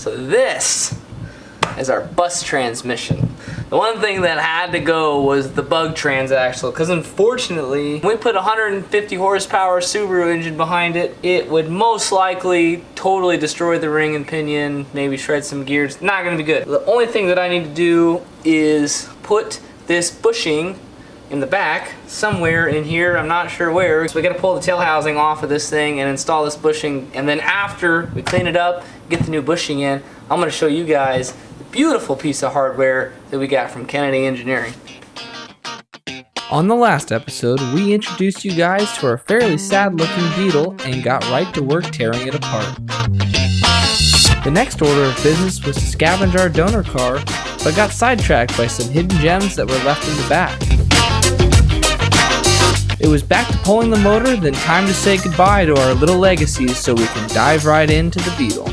So this is our bus transmission. The one thing that had to go was the bug transaxle, because unfortunately, when we put a 150 horsepower Subaru engine behind it, it would most likely totally destroy the ring and pinion, maybe shred some gears. Not gonna be good. The only thing that I need to do is put this bushing in the back, somewhere in here, I'm not sure where. So we gotta pull the tail housing off of this thing and install this bushing, and then after we clean it up, get the new bushing in, I'm gonna show you guys the beautiful piece of hardware that we got from Kennedy Engineering. On the last episode, we introduced you guys to our fairly sad looking Beetle and got right to work tearing it apart. The next order of business was to scavenge our donor car, but got sidetracked by some hidden gems that were left in the back. It was back to pulling the motor, then time to say goodbye to our little legacies so we can dive right into the Beetle.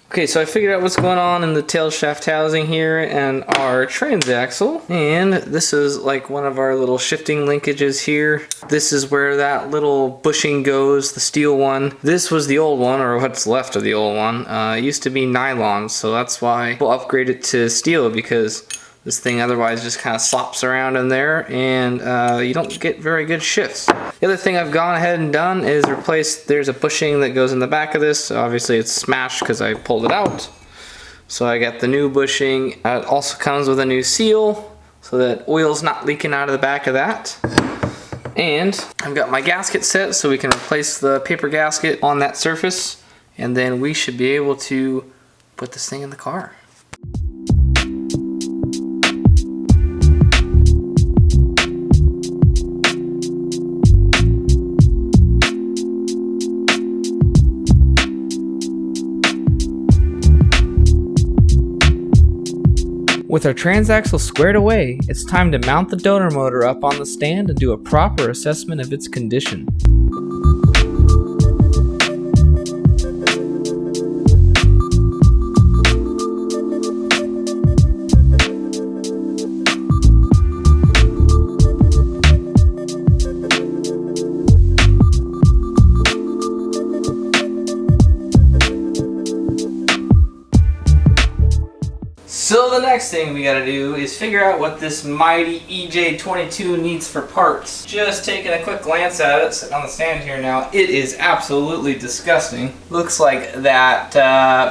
Okay, so I figured out what's going on in the tail shaft housing here and our transaxle. And this is like one of our little shifting linkages here. This is where that little bushing goes, the steel one. This was the old one, or what's left of the old one. It used to be nylon, so that's why we'll upgrade it to steel, because this thing otherwise just kind of slops around in there and you don't get very good shifts. The other thing I've gone ahead and done is replace, there's a bushing that goes in the back of this. Obviously it's smashed because I pulled it out. So I got the new bushing. It also comes with a new seal so that oil's not leaking out of the back of that. And I've got my gasket set so we can replace the paper gasket on that surface, and then we should be able to put this thing in the car. With our transaxle squared away, it's time to mount the donor motor up on the stand and do a proper assessment of its condition. So the next thing we gotta do is figure out what this mighty EP.2 needs for parts. Just taking a quick glance at it, sitting on the stand here now, it is absolutely disgusting. Looks like that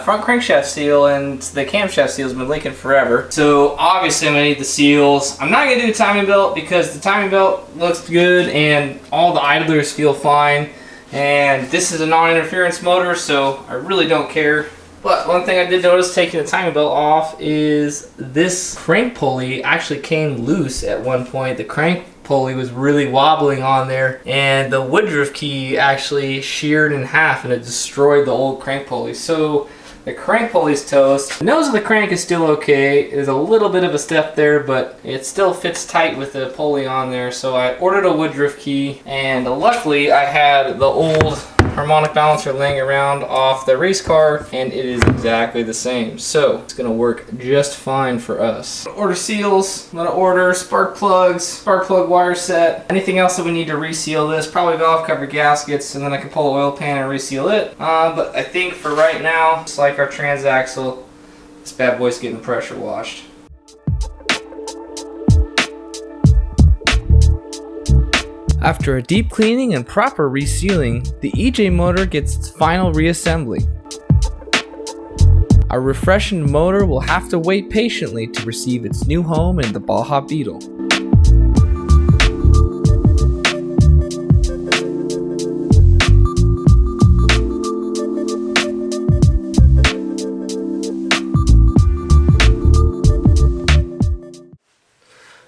front crankshaft seal and the camshaft seal has been leaking forever. So obviously I'm gonna need the seals. I'm not gonna do a timing belt because the timing belt looks good and all the idlers feel fine. And this is a non-interference motor, so I really don't care. But one thing I did notice taking the timing belt off is this crank pulley actually came loose at one point. The crank pulley was really wobbling on there, and the woodruff key actually sheared in half and it destroyed the old crank pulley. So the crank pulley's toast. The nose of the crank is still okay. There's a little bit of a step there, but it still fits tight with the pulley on there. So I ordered a woodruff key, and luckily I had the old harmonic balancer laying around off the race car, and it is exactly the same. So it's gonna work just fine for us. Order seals, I'm gonna order spark plugs, spark plug wire set, anything else that we need to reseal this, probably valve cover gaskets, and then I can pull the oil pan and reseal it. But I think for right now, just like our transaxle, this bad boy's getting pressure washed. After a deep cleaning and proper resealing, the EJ motor gets its final reassembly. Our refreshened motor will have to wait patiently to receive its new home in the Baja Beetle.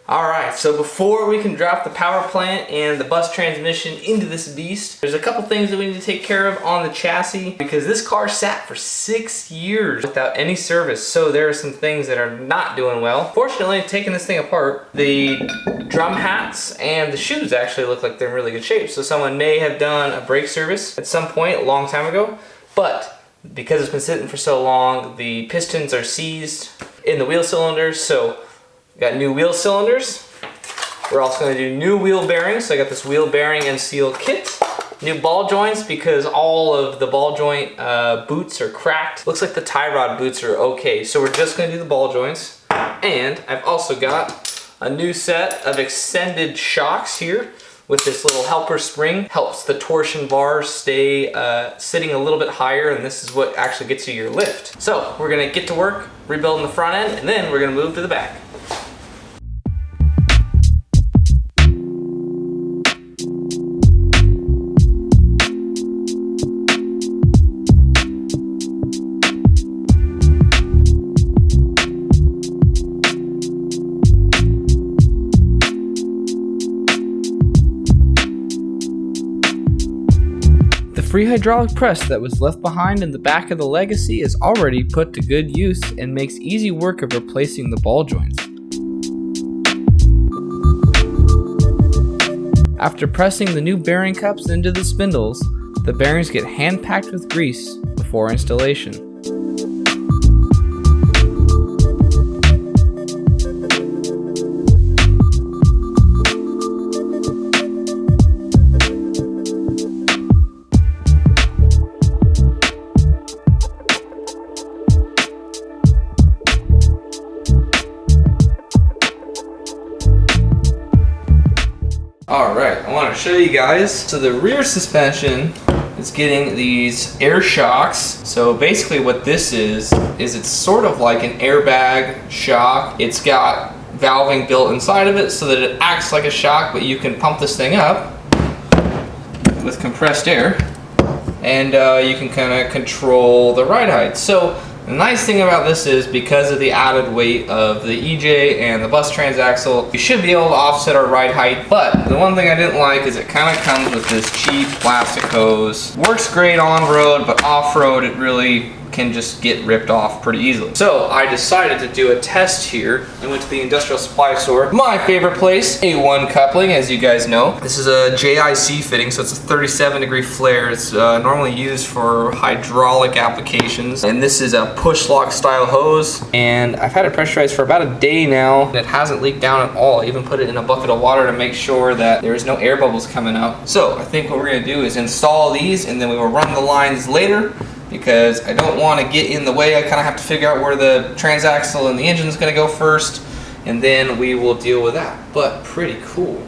Alright, so before we can drop the power plant and the bus transmission into this beast, there's a couple things that we need to take care of on the chassis because this car sat for 6 years without any service. So there are some things that are not doing well. Fortunately, taking this thing apart, the drum hats and the shoes actually look like they're in really good shape. So someone may have done a brake service at some point a long time ago, but because it's been sitting for so long, the pistons are seized in the wheel cylinders. So got new wheel cylinders. We're also going to do new wheel bearings. So I got this wheel bearing and seal kit. New ball joints because all of the ball joint boots are cracked. Looks like the tie rod boots are okay. So we're just going to do the ball joints. And I've also got a new set of extended shocks here with this little helper spring. Helps the torsion bars stay sitting a little bit higher, and this is what actually gets you your lift. So we're going to get to work rebuilding the front end, and then we're going to move to the back. The free hydraulic press that was left behind in the back of the Legacy is already put to good use and makes easy work of replacing the ball joints. After pressing the new bearing cups into the spindles, the bearings get hand-packed with grease before installation. Alright, I want to show you guys. So the rear suspension is getting these air shocks. So basically what this is it's sort of like an airbag shock. It's got valving built inside of it so that it acts like a shock, but you can pump this thing up with compressed air and you can kind of control the ride height. So the nice thing about this is because of the added weight of the EJ and the bus transaxle, we should be able to offset our ride height. But the one thing I didn't like is it kind of comes with this cheap plastic hose. Works great on road, but off road it really can just get ripped off pretty easily. So I decided to do a test here. I went to the industrial supply store, my favorite place, A1 coupling, as you guys know. This is a JIC fitting, so it's a 37-degree flare. It's normally used for hydraulic applications, and this is a push lock style hose. And I've had it pressurized for about a day now, and it hasn't leaked down at all. I even put it in a bucket of water to make sure that there's no air bubbles coming out. So I think what we're gonna do is install these, and then we will run the lines later, because I don't want to get in the way. I kind of have to figure out where the transaxle and the engine is going to go first, and then we will deal with that. But pretty cool.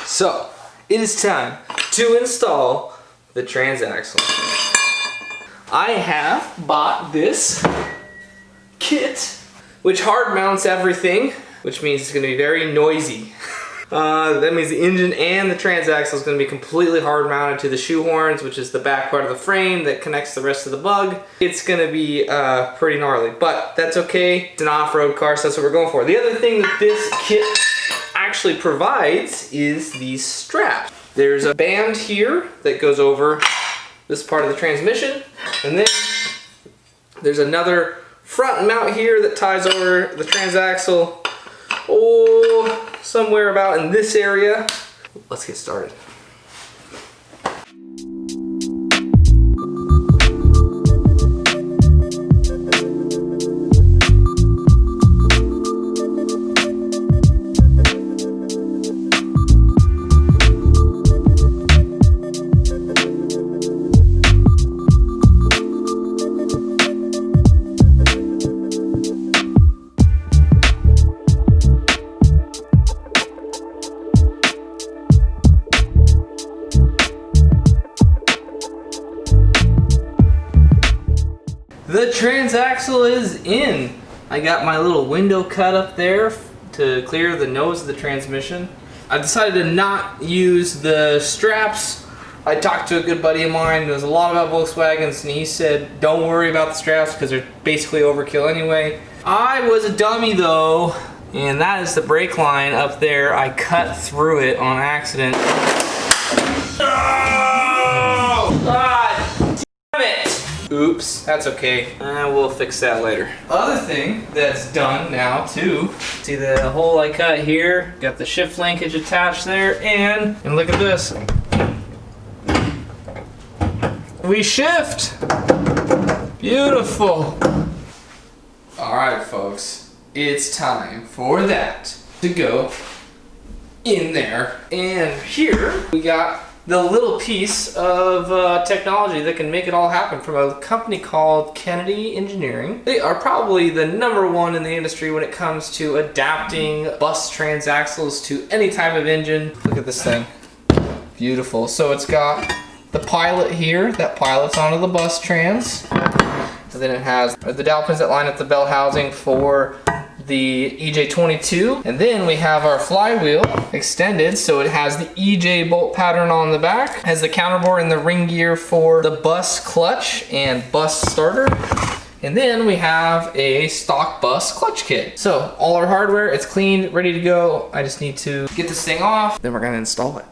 So, it is time to install the transaxle. I have bought this kit, which hard mounts everything, which means it's going to be very noisy. That means the engine and the transaxle is going to be completely hard mounted to the shoehorns, which is the back part of the frame that connects the rest of the bug. It's going to be pretty gnarly, but that's okay. It's an off-road car, so that's what we're going for. The other thing that this kit actually provides is these straps. There's a band here that goes over this part of the transmission, and then there's another front mount here that ties over the transaxle, somewhere about in this area. Let's get started. The transaxle is in. I got my little window cut up there to clear the nose of the transmission. I decided to not use the straps. I talked to a good buddy of mine who knows a lot about Volkswagens, and he said don't worry about the straps because they're basically overkill anyway. I was a dummy though, and that is the brake line up there. I cut through it on accident. Oh! God damn it! Oops, that's okay. We'll fix that later. Other thing that's done now too, see the hole I cut here? Got the shift linkage attached there, and look at this. We shift! Beautiful! Alright folks, it's time for that to go in there. And here we got the little piece of technology that can make it all happen from a company called Kennedy Engineering. They are probably the #1 in the industry when it comes to adapting bus transaxles to any type of engine. Look at this thing. Beautiful. So it's got the pilot here that pilots onto the bus trans. And then it has the dowel pins that line up the bell housing for the EJ22, and then we have our flywheel extended, so it has the EJ bolt pattern on the back, has the counterbore and the ring gear for the bus clutch and bus starter, and then we have a stock bus clutch kit. So all our hardware, it's cleaned, ready to go. I just need to get this thing off, then we're gonna install it.